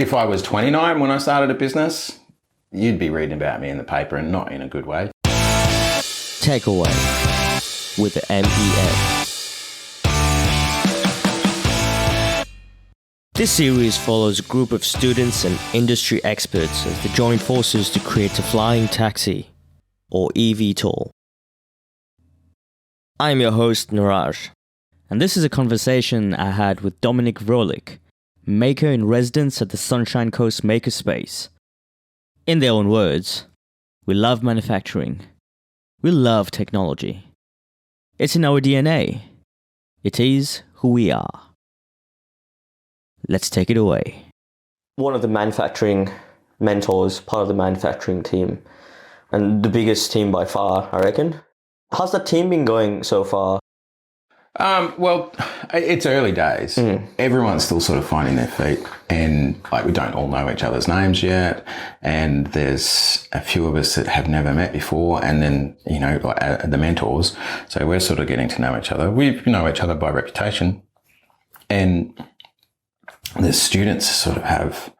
if I was 29 when I started a business, you'd be reading about me in the paper, and not in a good way. Takeaway with the MEF. This series follows a group of students and industry experts as they join forces to create a flying taxi, or eVTOL. I am your host, Niraj, and this is a conversation I had with Dominic Vrolijks, maker in residence at the Sunshine Coast makerspace. In their own words, we love manufacturing. We love technology. It's in our DNA. It is who we are. Let's take it away. One of the manufacturing mentors, part of the manufacturing team, and the biggest team by far, I reckon. How's that team been going so far? Well, it's early days. Everyone's still sort of finding their feet, and we don't all know each other's names yet. And there's a few of us that have never met before, and then the mentors. So we're sort of getting to know each other. We know each other by reputation, and the students sort of have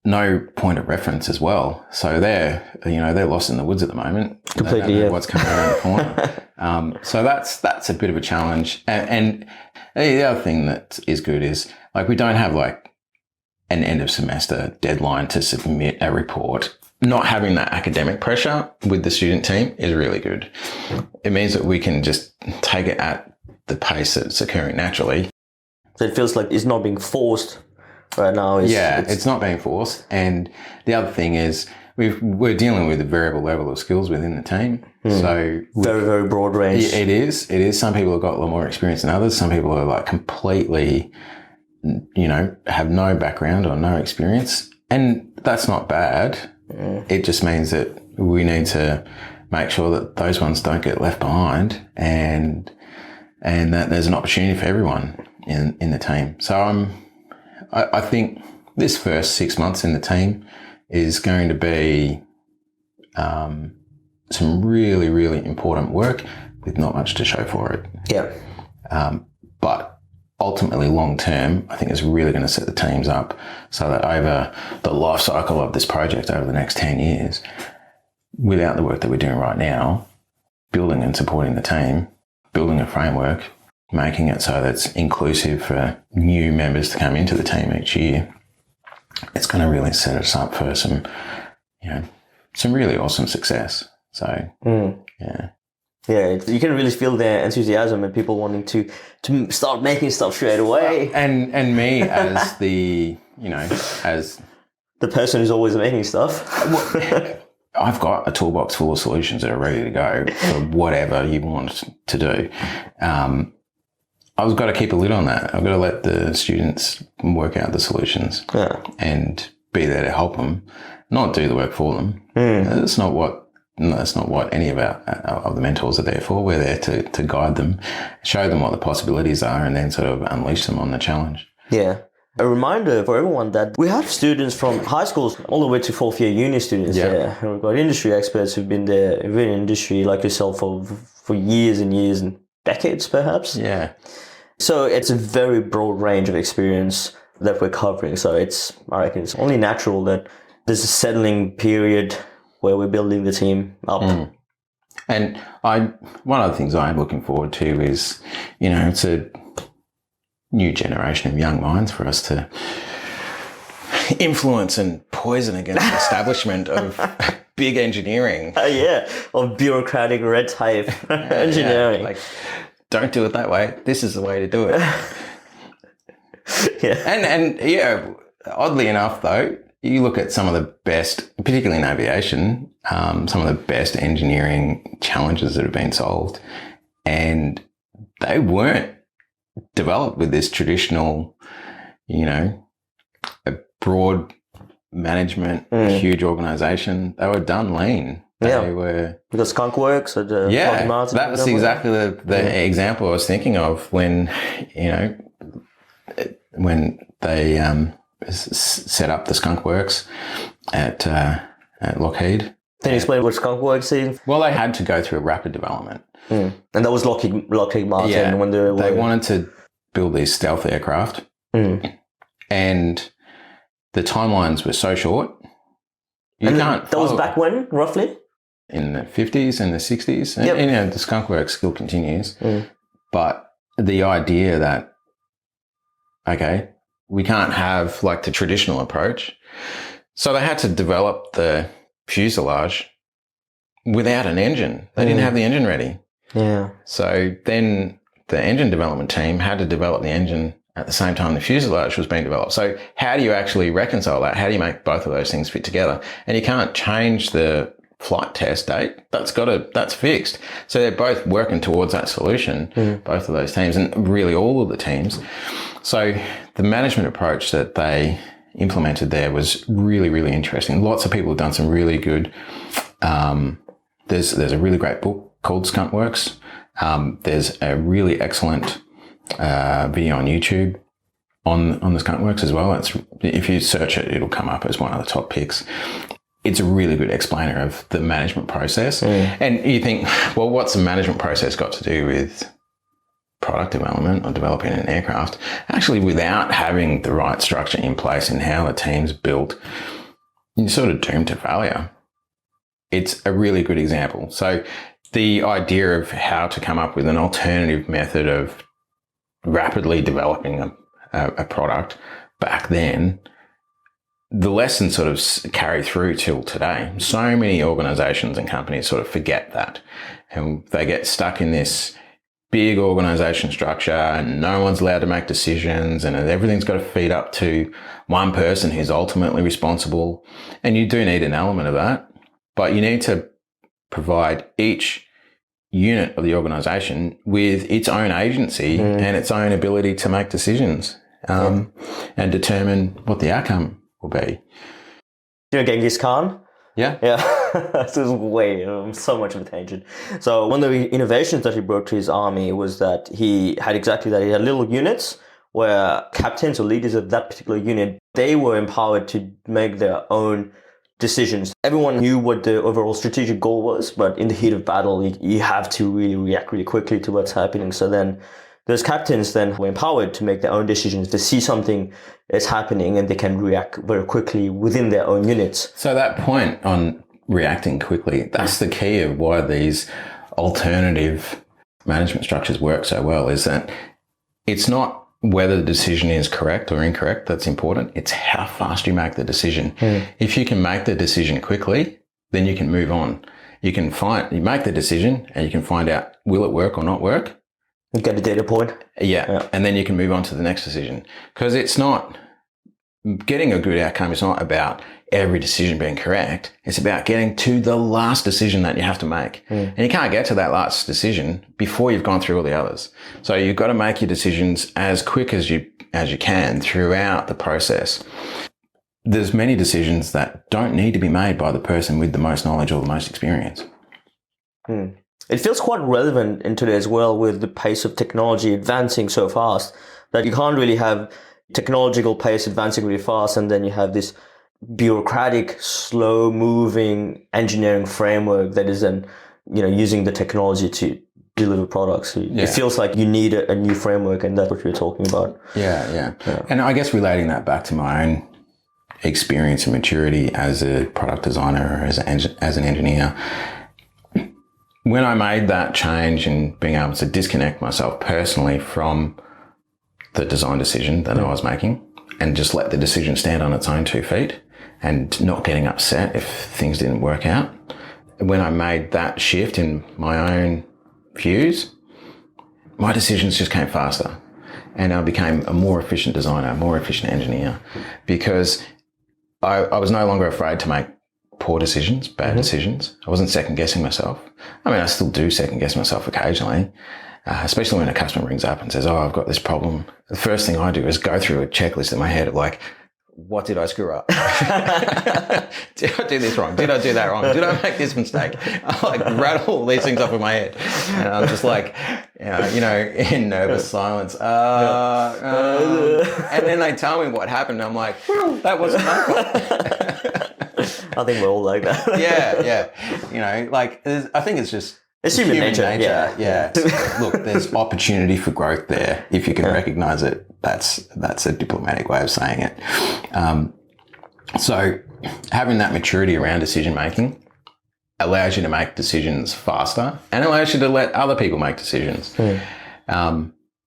no point of reference as well. So they're lost in the woods at the moment. Completely, they don't know what's coming around the corner. So that's a bit of a challenge. And the other thing that is good is we don't have an end of semester deadline to submit a report. Not having that academic pressure with the student team is really good. It means that we can just take it at the pace that's occurring naturally. So it feels like it's not being forced right now. It's not being forced. And the other thing is we're dealing with a variable level of skills within the team. So very, very broad range. It is. Some people have got a lot more experience than others. Some people are completely, have no background or no experience. And that's not bad. It just means that we need to make sure that those ones don't get left behind, and that there's an opportunity for everyone in the team. So I think this first 6 months in the team is going to be some really, really important work with not much to show for it. Yeah. But ultimately, long term, I think it's really going to set the teams up so that over the life cycle of this project over the next 10 years, without the work that we're doing right now, building and supporting the team, building a framework, making it so that it's inclusive for new members to come into the team each year, it's going to really set us up for some really awesome success. So, yeah. Yeah, you can really feel their enthusiasm and people wanting to start making stuff straight away. And me as as the person who's always making stuff. I've got a toolbox full of solutions that are ready to go for whatever you want to do. I've got to keep a lid on that. I've got to let the students work out the solutions and be there to help them, not do the work for them. That's not what any of the mentors are there for. We're there to guide them, show them what the possibilities are, and then sort of unleash them on the challenge. Yeah. A reminder for everyone that we have students from high schools all the way to fourth year uni students there. And we've got industry experts who've been there, who've been in industry like yourself for years and years and decades perhaps. Yeah. So it's a very broad range of experience that we're covering. So I reckon it's only natural that there's a settling period where we're building the team up. And one of the things I'm looking forward to is, it's a new generation of young minds for us to influence and poison against the establishment of big engineering. Of bureaucratic red tape engineering. Yeah. Don't do it that way. This is the way to do it. And oddly enough, though, you look at some of the best, particularly in aviation, some of the best engineering challenges that have been solved, and they weren't developed with this traditional, a broad management, huge organisation. They were done lean. They were the Skunkworks or the Lockheed Martin. That was exactly the example I was thinking of when they set up the Skunkworks at Lockheed. Can you explain what Skunkworks is? Well, they had to go through a rapid development. And that was Lockheed Martin when they wanted to build these stealth aircraft, and the timelines were so short. That was back when, roughly? In the 50s and the 60s. Yep. And the Skunkworks still continues. But the idea that, okay, we can't have like the traditional approach. So they had to develop the fuselage without an engine. They didn't have the engine ready. Yeah. So then the engine development team had to develop the engine at the same time the fuselage was being developed. So how do you actually reconcile that? How do you make both of those things fit together? And you can't change the flight test date. That's fixed. So they're both working towards that solution, both of those teams, and really all of the teams. So the management approach that they implemented there was really, really interesting. Lots of people have done some really good. There's a really great book called Skunkworks. There's a really excellent video on YouTube on the Skunkworks as well. If you search it, it'll come up as one of the top picks. It's a really good explainer of the management process. And you think, well, what's the management process got to do with product development or developing an aircraft? Actually, without having the right structure in place and how the team's built, you're sort of doomed to failure. It's a really good example. So the idea of how to come up with an alternative method of rapidly developing a product back then, the lessons sort of carry through till today. So many organizations and companies sort of forget that, and they get stuck in this big organization structure and no one's allowed to make decisions and everything's got to feed up to one person who's ultimately responsible. And you do need an element of that, but you need to provide each unit of the organization with its own agency and its own ability to make decisions and determine what the outcome will be. You know Genghis Khan? Yeah. This is way so much of a tangent. So one of the innovations that he brought to his army was that he had exactly that. He had little units where captains or leaders of that particular unit, they were empowered to make their own decisions. Everyone knew what the overall strategic goal was, but in the heat of battle, you have to really react really quickly to what's happening. So then those captains then were empowered to make their own decisions. They see something is happening and they can react very quickly within their own units. So that point on reacting quickly, that's the key of why these alternative management structures work so well, is that it's not whether the decision is correct or incorrect that's important. It's how fast you make the decision. If you can make the decision quickly, then you can move on. You make the decision and you can find out, will it work or not work? You get a data point. Yeah. And then you can move on to the next decision. Because it's not, getting a good outcome is not about every decision being correct. It's about getting to the last decision that you have to make. And you can't get to that last decision before you've gone through all the others. So you've got to make your decisions as quick as you can throughout the process. There's many decisions that don't need to be made by the person with the most knowledge or the most experience. It feels quite relevant in today as well, with the pace of technology advancing so fast that you can't really have technological pace advancing really fast and then you have this bureaucratic, slow-moving engineering framework that is then, using the technology to deliver products. It feels like you need a new framework, and that's what you're talking about. Yeah. And I guess relating that back to my own experience and maturity as a product designer or as an engineer, when I made that change in being able to disconnect myself personally from the design decision that I was making and just let the decision stand on its own 2 feet and not getting upset if things didn't work out, when I made that shift in my own views, my decisions just came faster and I became a more efficient designer, a more efficient engineer, because I was no longer afraid to make poor decisions, bad decisions. I wasn't second guessing myself. I mean, I still do second guess myself occasionally, especially when a customer rings up and says, "Oh, I've got this problem." The first thing I do is go through a checklist in my head of like, what did I screw up? Did I do this wrong? Did I do that wrong? Did I make this mistake? I rattle all these things up in my head. And I'm just like, in nervous silence. And then they tell me what happened. And I'm like, that wasn't my fault. I think we're all like that. Yeah. I think it's just It's human nature. Yeah. Look, there's opportunity for growth there. If you can recognize it, that's a diplomatic way of saying it. So having that maturity around decision making allows you to make decisions faster and allows you to let other people make decisions.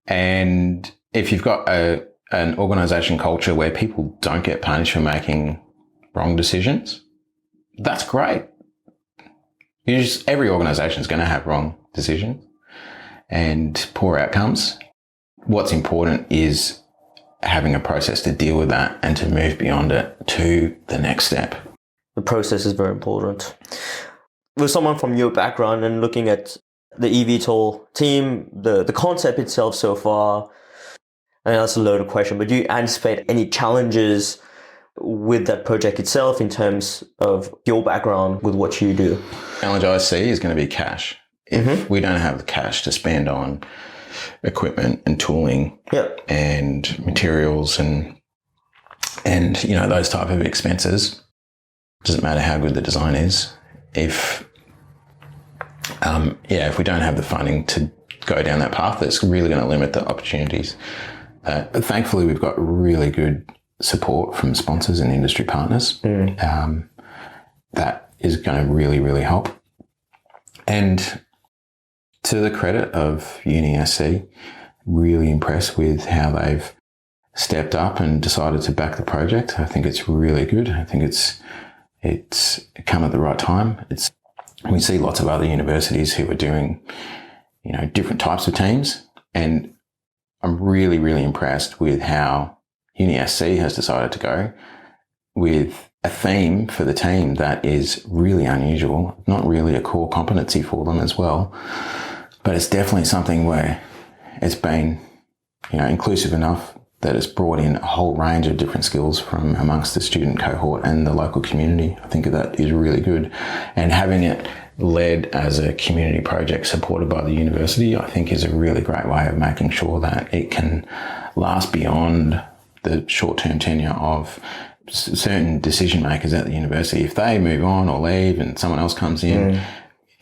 And if you've got an organization culture where people don't get punished for making wrong decisions, that's great. Every organization is going to have wrong decisions and poor outcomes. What's important is having a process to deal with that and to move beyond it to the next step. The process is very important. With someone from your background and looking at the eVTOL team, the concept itself so far, I know that's a loaded question, but do you anticipate any challenges with that project itself in terms of your background with what you do? Challenge I see is going to be cash. If we don't have the cash to spend on equipment and tooling and materials and those type of expenses, doesn't matter how good the design is. If we don't have the funding to go down that path, that's really going to limit the opportunities. Thankfully, we've got really good support from sponsors and industry partners. That is going to really, really help. And to the credit of UniSC, really impressed with how they've stepped up and decided to back the project. I think it's really good. I think it's come at the right time. We see lots of other universities who are doing, different types of teams, and I'm really, really impressed with how UniSC has decided to go with a theme for the team that is really unusual, not really a core competency for them as well, but it's definitely something where it's been, inclusive enough that it's brought in a whole range of different skills from amongst the student cohort and the local community. I think that is really good. And having it led as a community project supported by the university, I think is a really great way of making sure that it can last beyond the short-term tenure of certain decision makers at the university. If they move on or leave and someone else comes in,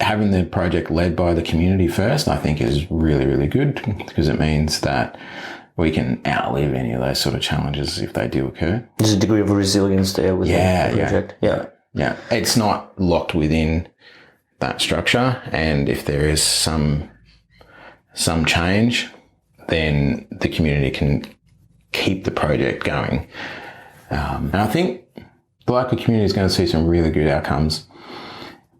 having the project led by the community first, I think is really, really good, because it means that we can outlive any of those sort of challenges if they do occur. There's a degree of resilience there with the project. Yeah. It's not locked within that structure, and if there is some change, then the community can keep the project going. And I think the local community is going to see some really good outcomes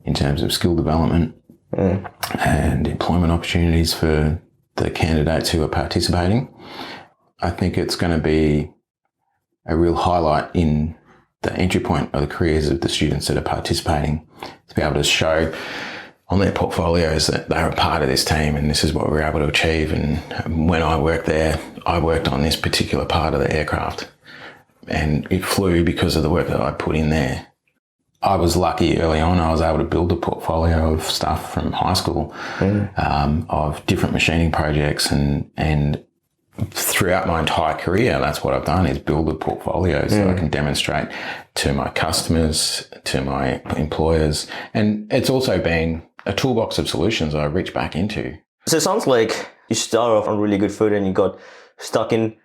in terms of skill development and employment opportunities for the candidates who are participating. I think it's going to be a real highlight in the entry point of the careers of the students that are participating, to be able to show on their portfolios that they're a part of this team and this is what we're able to achieve. And when I worked there, I worked on this particular part of the aircraft and it flew because of the work that I put in there. I was lucky early on. I was able to build a portfolio of stuff from high school, of different machining projects, and throughout my entire career, that's what I've done, is build a portfolio so I can demonstrate to my customers, to my employers. And it's also been a toolbox of solutions I reach back into. So it sounds like you started off on really good foot and you got stuck in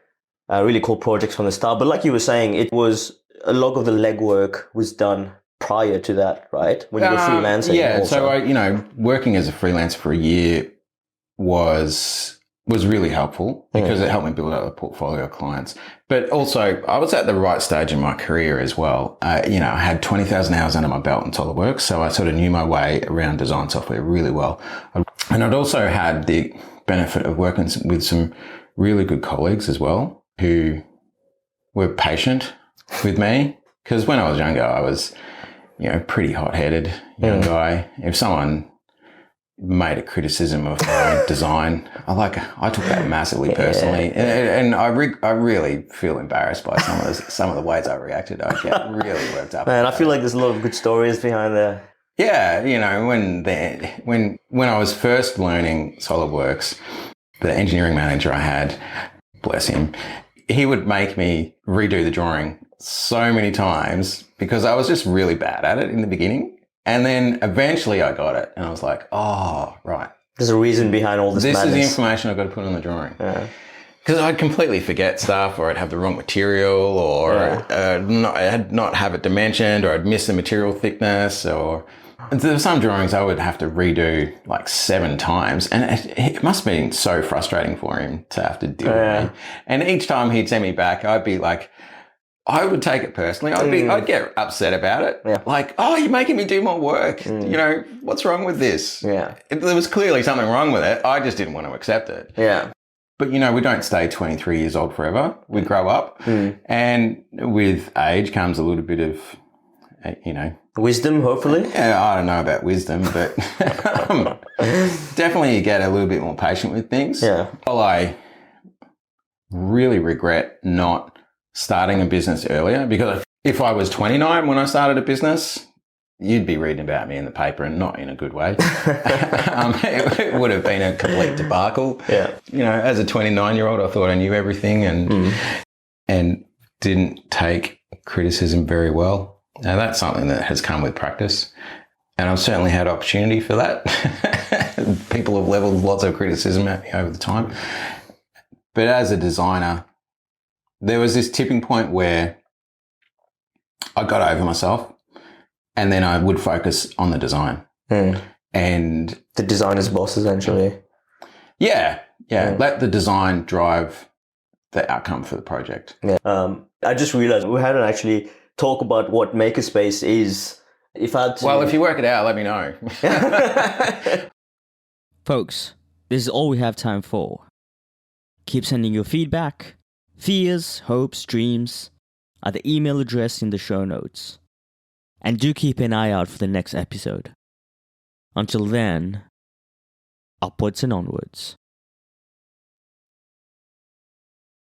really cool projects from the start. But like you were saying, it was a lot of the legwork was done prior to that, right? When you were freelancing. Yeah, also. so I, working as a freelancer for a year was really helpful because it helped me build out a portfolio of clients. But also, I was at the right stage in my career as well. I had 20,000 hours under my belt in SolidWorks, so I sort of knew my way around design software really well. And I'd also had the benefit of working with some really good colleagues as well who were patient with me. Because when I was younger, I was, pretty hot-headed young guy. If someone made a criticism of my design, I took that massively personally, and I really feel embarrassed by some of the ways I reacted. I get really worked up. Man, I feel like there's a lot of good stories behind there. Yeah, when I was first learning SolidWorks, the engineering manager I had, bless him, he would make me redo the drawing so many times because I was just really bad at it in the beginning. And then eventually I got it and I was like, oh, right. There's a reason behind all this This madness. is the information I've got to put on the drawing. Yeah. Because I'd completely forget stuff, or I'd have the wrong material, or I'd not have it dimensioned, or I'd miss the material thickness, or there were some drawings I would have to redo like 7 times, and it must have been so frustrating for him to have to deal with me. And each time he'd send me back, I'd be like, I would take it personally. I'd get upset about it. Yeah. Like, oh, you're making me do more work. You know, what's wrong with this? Yeah. There was clearly something wrong with it. I just didn't want to accept it. Yeah. But, you know, we don't stay 23 years old forever. We grow up. And with age comes a little bit of, you know. Wisdom, hopefully. Yeah, I don't know about wisdom, but definitely you get a little bit more patient with things. Yeah. Well, I really regret not starting a business earlier, because if I was 29 when I started a business, you'd be reading about me in the paper, and not in a good way. It would have been a complete debacle. Yeah. You know, as a 29-year-old, I thought I knew everything and didn't take criticism very well. Now, that's something that has come with practice, and I've certainly had opportunity for that. People have leveled lots of criticism at me over the time. But as a designer, there was this tipping point where I got over myself, and then I would focus on the design. And the designer's boss, essentially. Yeah. Let the design drive the outcome for the project. Yeah. I just realized we hadn't actually talked about what makerspace is. If you work it out, let me know. Folks, this is all we have time for. Keep sending your feedback, fears, hopes, dreams at the email address in the show notes. And do keep an eye out for the next episode. Until then, upwards and onwards.